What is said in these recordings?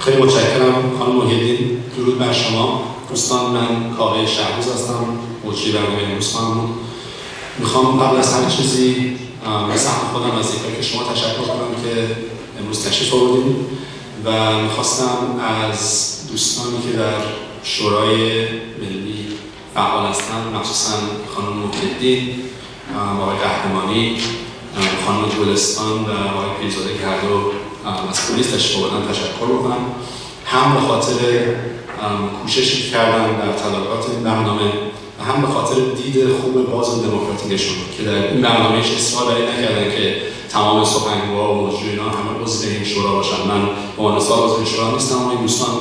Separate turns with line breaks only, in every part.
خیلی متشکرم خانم محیدین. درود بر شما دوستان. من کاوه شهروز هستم، مجری برنامه امروز خواهم بود. میخوام قبل از هر چیزی به سهم خودم از اینکه شما تشکر کنم که امروز تشریف آوردید و میخواستم از دوستانی که در شورای ملی فعال هستند، مخصوصا خانم محیدین، آقای قهرمانی، خانم گلستان و آقای پیرزاده که هر دو از پلیس تشریف آوردن تشکر بکنم، هم به خاطر کوششی کردن در تلاقات این برنامه و هم به خاطر دید خوب باز و دموکراتیکشون که در این برنامهش اصرار بر این نکردن که تمام سخنگوها و مجریان همه عضو این شورا باشن. من به عنوان عضو این شورا نیستم، اما این دوستان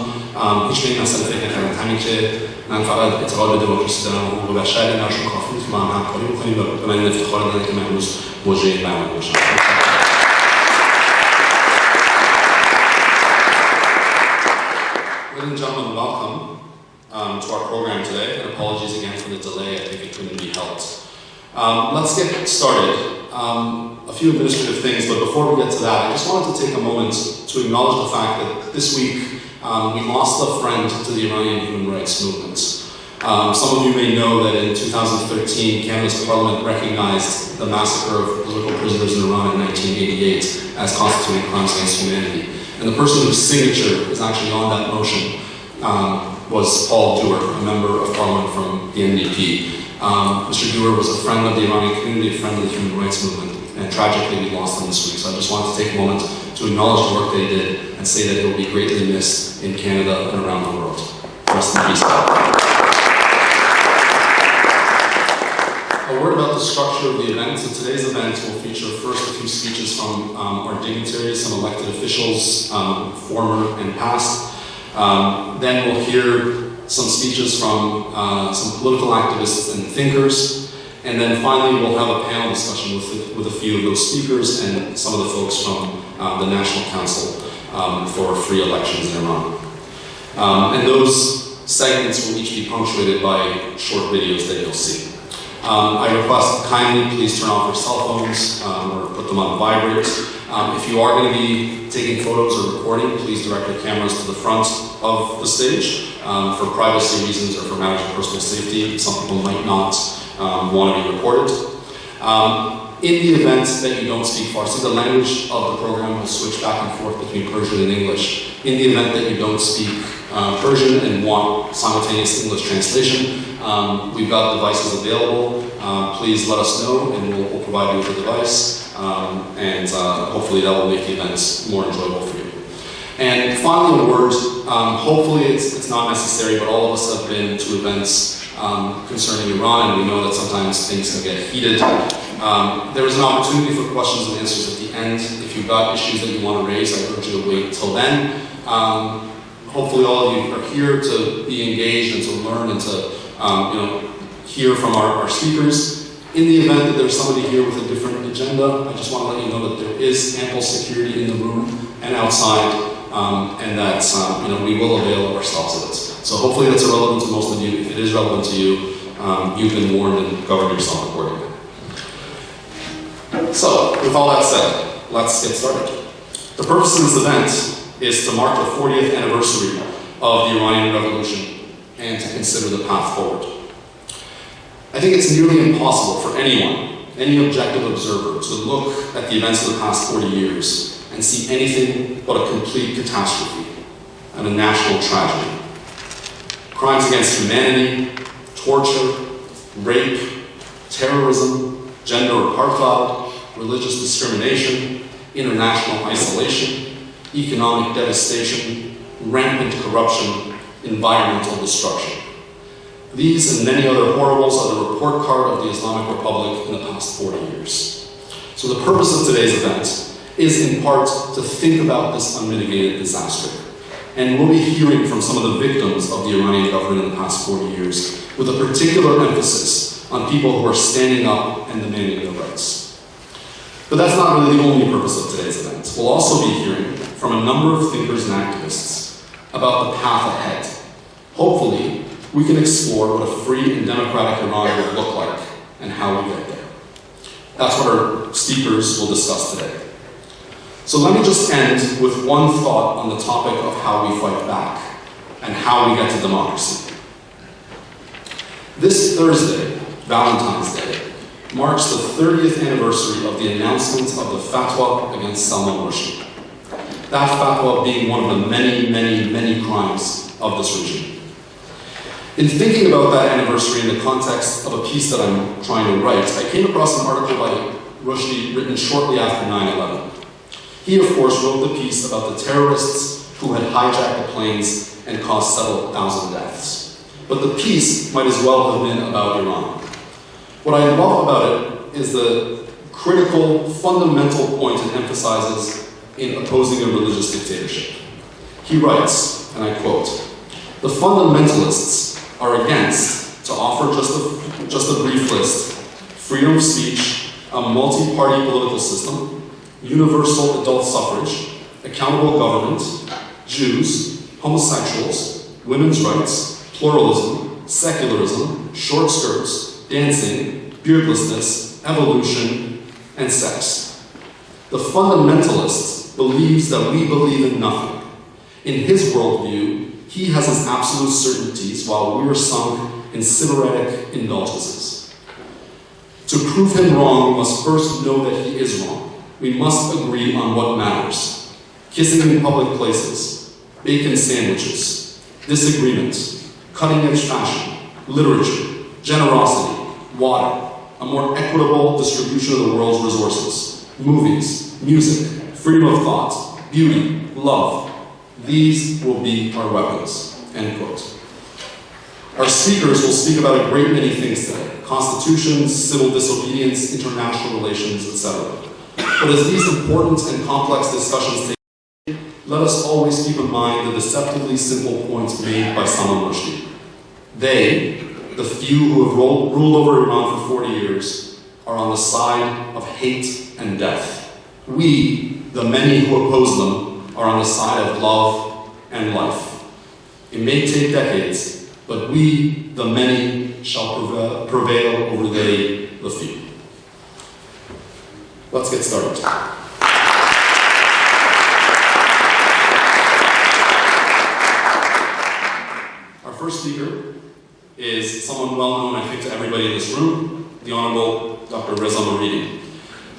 هیچ به این مسئله فکر نکردن. همین که من فقط اعتقاد به دموکراسی دارم و حقوق بشر براشون کافی بود که ما هم همکاری بکنیم و به من افتخار دادن که من امروز مجری این برنامه باشم. Ladies and gentlemen, welcome to our program today, and apologies again for the delay. I think it couldn't be helped. Let's get started. A few administrative things, but before we get to that, I just wanted to take a moment to acknowledge the fact that this week we lost a friend to the Iranian human rights movement. Some of you may know that in 2013, Canada's parliament recognized the massacre of political prisoners in Iran in 1988 as constituting crimes against humanity. And the person whose signature is actually on that motion was Paul Dewar, a member of parliament from the NDP. Mr. Dewar was a friend of the Iranian community, a friend of the human rights movement, and tragically we lost him this week. So I just wanted to take a moment to acknowledge the work they did and say that he will be greatly missed in Canada and around the world. Rest in peace. A word about the structure of the event. So today's event will feature first a few speeches from our dignitaries, some elected officials, former and past. Then we'll hear some speeches from some political activists and thinkers. And then finally we'll have a panel discussion with a few of those speakers and some of the folks from the National Council for Free Elections in Iran. And those segments will each be punctuated by short videos that you'll see. I request kindly please turn off your cell phones or put them on vibrate. If you are going to be taking photos or recording, please direct your cameras to the front of the stage for privacy reasons or for matters of personal safety. Some people might not want to be recorded. In the event that you don't speak Farsi, the language of the program will switch back and forth between Persian and English. In the event that you don't speak Persian and want simultaneous English translation, we've got devices available. Please let us know and we'll provide you with a device. And hopefully that will make the event more enjoyable for you. And finally a word, hopefully it's not necessary, but all of us have been to events concerning Iran, and we know that sometimes things can get heated. There is an opportunity for questions and answers at the end. If you've got issues that you want to raise, I urge you to wait till then. Hopefully all of you are here to be engaged and to learn and to hear from our speakers. In the event that there's somebody here with a different agenda, I just want to let you know that there is ample security in the room and outside, and that we will avail ourselves of it. So hopefully that's irrelevant to most of you. If it is relevant to you, you've been warned and govern yourself accordingly. So, with all that said, let's get started. The purpose of this event is to mark the 40th anniversary of the Iranian Revolution and to consider the path forward. I think it's nearly impossible for anyone, any objective observer, to look at the events of the past 40 years and see anything but a complete catastrophe and a national tragedy. Crimes against humanity, torture, rape, terrorism, gender apartheid, religious discrimination, international isolation, economic devastation, rampant corruption, environmental destruction. These and many other horribles are the report card of the Islamic Republic in the past 40 years. So the purpose of today's event is in part to think about this unmitigated disaster. And we'll be hearing from some of the victims of the Iranian government in the past 40 years, with a particular emphasis on people who are standing up and demanding their rights. But that's not really the only purpose of today's event. We'll also be hearing from a number of thinkers and activists about the path ahead. Hopefully, we can explore what a free and democratic Iran would look like and how we get there. That's what our speakers will discuss today. So let me just end with one thought on the topic of how we fight back and how we get to democracy. This Thursday, Valentine's Day, marks the 30th anniversary of the announcement of the fatwa against Salman Rushdie. That fatwa being one of the many, many, many crimes of this regime. In thinking about that anniversary in the context of a piece that I'm trying to write, I came across an article by Rushdie written shortly after 9/11. He, of course, wrote the piece about the terrorists who had hijacked the planes and caused several thousand deaths. But the piece might as well have been about Iran. What I love about it is the critical, fundamental point it emphasizes in opposing a religious dictatorship. He writes, and I quote, "The fundamentalists are against, to offer just a brief list, freedom of speech, a multi-party political system, universal adult suffrage, accountable government, Jews, homosexuals, women's rights, pluralism, secularism, short skirts, dancing, beardlessness, evolution, and sex. The fundamentalist believes that we believe in nothing. In his worldview, he has his absolute certainties while we are sunk in sybaritic indulgences. To prove him wrong, we must first know that he is wrong. We must agree on what matters. Kissing in public places, bacon sandwiches, disagreement, cutting-edge fashion, literature, generosity, water, a more equitable distribution of the world's resources, movies, music, freedom of thought, beauty, love. These will be our weapons," end quote. Our speakers will speak about a great many things today: constitutions, civil disobedience, international relations, etc. But as these important and complex discussions take place, let us always keep in mind the deceptively simple points made by Salman Rushdie. They, the few who have ruled over Iran for 40 years, are on the side of hate and death. We, the many who oppose them, are on the side of love and life. It may take decades, but we, the many, shall prevail over they, the few. Let's get started. Our first speaker is someone well known, I think, to everybody in this room, the Honorable Dr. Reza Moridi.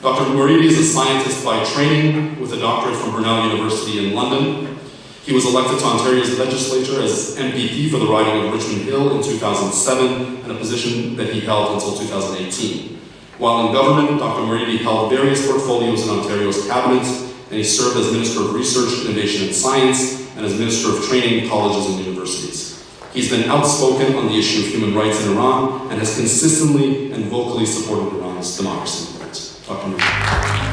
Dr. Moridi is a scientist by training with a doctorate from Brunel University in London. He was elected to Ontario's legislature as MPP for the riding of Richmond Hill in 2007, and a position that he held until 2018. While in government, Dr. Moridi held various portfolios in Ontario's cabinet, and he served as Minister of Research, Innovation and Science, and as Minister of Training, Colleges and Universities. He's been outspoken on the issue of human rights in Iran and has consistently and vocally supported Iran's democracy movement. Dr. Moridi.